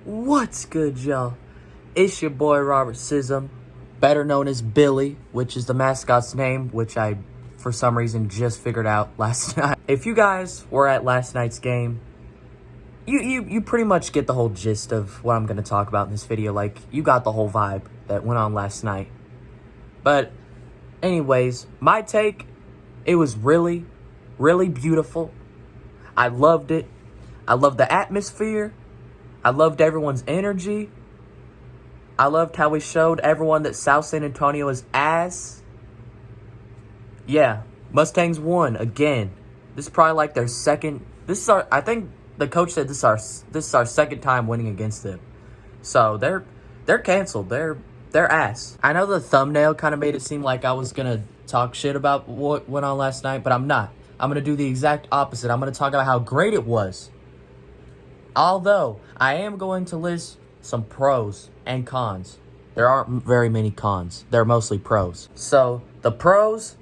What's good, y'all? It's your boy Robert Sism, better known as Billy, which is the mascot's name, which I, for some reason, just figured out last night. If you guys were at last night's game, you pretty much get the whole gist of what I'm going to talk about in this video. Like, you got the whole vibe that went on last night. But anyways, my take, it was really, really beautiful. I loved it. I loved the atmosphere. I loved everyone's energy. I loved how we showed everyone that South San Antonio is ass. Yeah, Mustangs won again. This is probably like their second. I think the coach said this is our second time winning against them. So they're canceled. They're ass. I know the thumbnail kind of made it seem like I was gonna talk shit about what went on last night, but I'm not. I'm gonna do the exact opposite. I'm gonna talk about how great it was. Although, I am going to list some pros and cons. There aren't very many cons. They're mostly pros. So, the pros,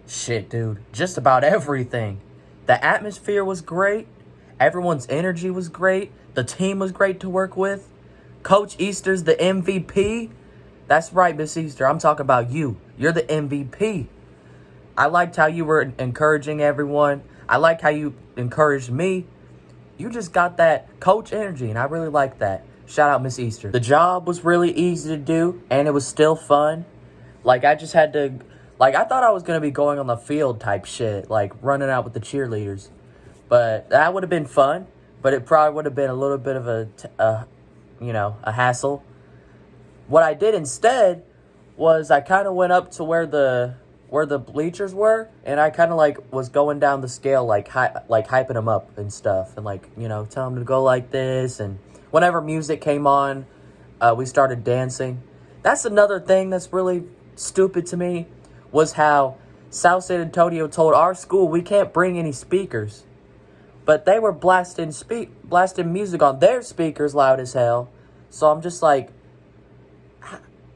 shit, dude. Just about everything. The atmosphere was great. Everyone's energy was great. The team was great to work with. Coach Easter's the MVP. That's right, Miss Easter. I'm talking about you. You're the MVP. I liked how you were encouraging everyone. I liked how you encouraged me. You just got that coach energy, and I really like that. Shout out Miss Easter. The job was really easy to do, and it was still fun. Like, I just had to... Like, I thought I was going to be going on the field type shit, like, running out with the cheerleaders. But that would have been fun, but it probably would have been a little bit of a hassle. What I did instead was I kind of went up to where the bleachers were, and I kind of like was going down the scale, like hyping them up and stuff, and like, telling them to go like this. And whenever music came on, we started dancing. That's another thing that's really stupid to me, was how South San Antonio told our school we can't bring any speakers, but they were blasting music on their speakers loud as hell. So I'm just like,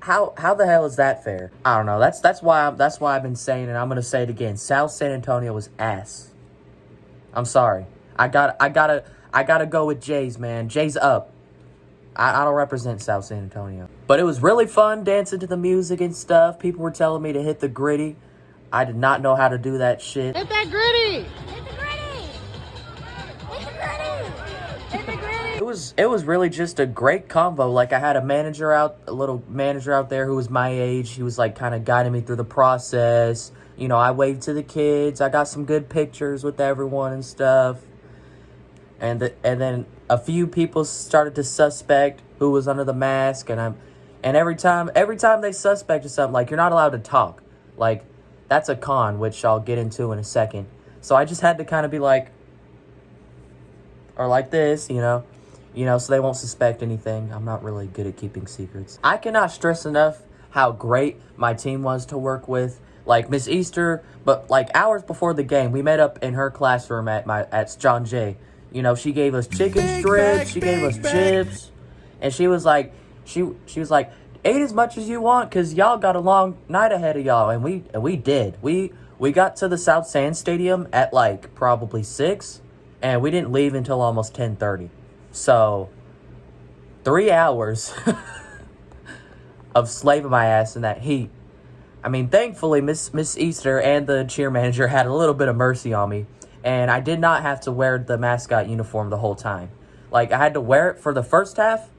How the hell is that fair? I don't know. That's why I've been saying it. I'm gonna say it again. South San Antonio was ass. I'm sorry. I gotta go with Jays, man. Jays up. I don't represent South San Antonio. But it was really fun dancing to the music and stuff. People were telling me to hit the gritty. I did not know how to do that shit. Hit that gritty! Hit the gritty! Hit the gritty! Hit the gritty! It was really just a great convo. Like, I had a little manager out there who was my age. He was like kind of guiding me through the process. I waved to the kids. I got some good pictures with everyone and stuff. And then a few people started to suspect who was under the mask, and every time they suspected something, like, you're not allowed to talk. Like, that's a con, which I'll get into in a second. So I just had to kind of be like, or like this, so they won't suspect anything. I'm not really good at keeping secrets. I cannot stress enough how great my team was to work with. Like, Miss Easter, but like hours before the game, we met up in her classroom at John Jay. She gave us chicken strips, she gave us chips, and she was like, eat as much as you want, cause y'all got a long night ahead of y'all, and we did. We got to the South San Stadium at like probably 6, and we didn't leave until almost 10:30. So, 3 hours of slaving my ass in that heat. I mean, thankfully, Miss Easter and the cheer manager had a little bit of mercy on me, and I did not have to wear the mascot uniform the whole time. Like, I had to wear it for the first half,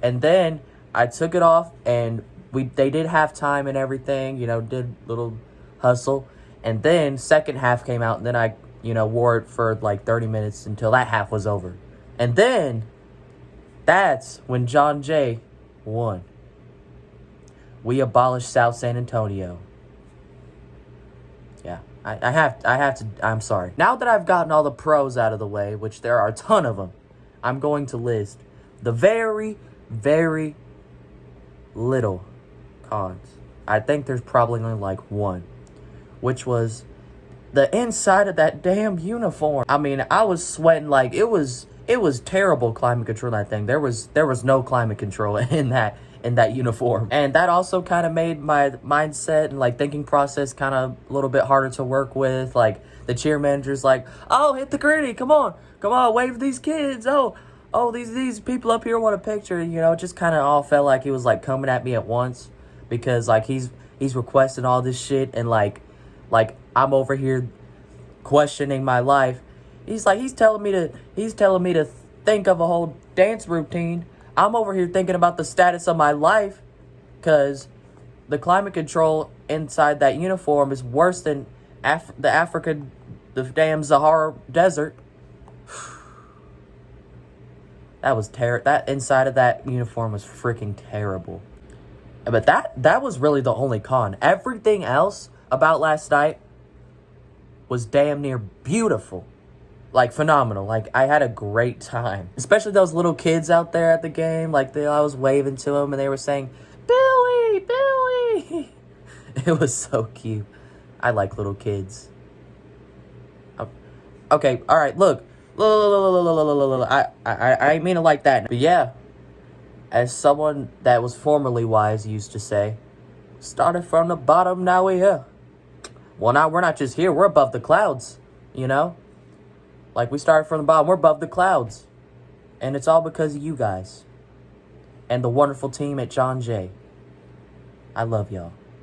and then I took it off, and they did halftime and everything, did little hustle, and then second half came out, and then I, wore it for like 30 minutes until that half was over. And then, that's when John Jay won. We abolished South San Antonio. Yeah, I have to, I'm sorry. Now that I've gotten all the pros out of the way, which there are a ton of them, I'm going to list the very, very little cons. I think there's probably only like one, which was the inside of that damn uniform. I mean, I was sweating like it was terrible climate control in that thing. There was no climate control in that uniform. And that also kind of made my mindset and like thinking process kind of a little bit harder to work with. Like, the cheer manager's like, oh, hit the gritty, come on, wave these kids. Oh, oh, these people up here want a picture. It just kind of all felt like he was like coming at me at once, because like he's requesting all this shit, and like I'm over here questioning my life. He's telling me to think of a whole dance routine. I'm over here thinking about the status of my life, because the climate control inside that uniform is worse than the damn Sahara Desert. That was that inside of that uniform was freaking terrible. But that was really the only con. Everything else about last night was damn near beautiful. Like, phenomenal. Like, I had a great time. Especially those little kids out there at the game. Like, I was waving to them, and they were saying, Billy, Billy. It was so cute. I like little kids. Okay, all right, look. I ain't mean it like that. But yeah, as someone that was formerly wise used to say, started from the bottom, now we're here. Well, now we're not just here, we're above the clouds, Like, we started from the bottom, we're above the clouds. And it's all because of you guys. And the wonderful team at John Jay. I love y'all.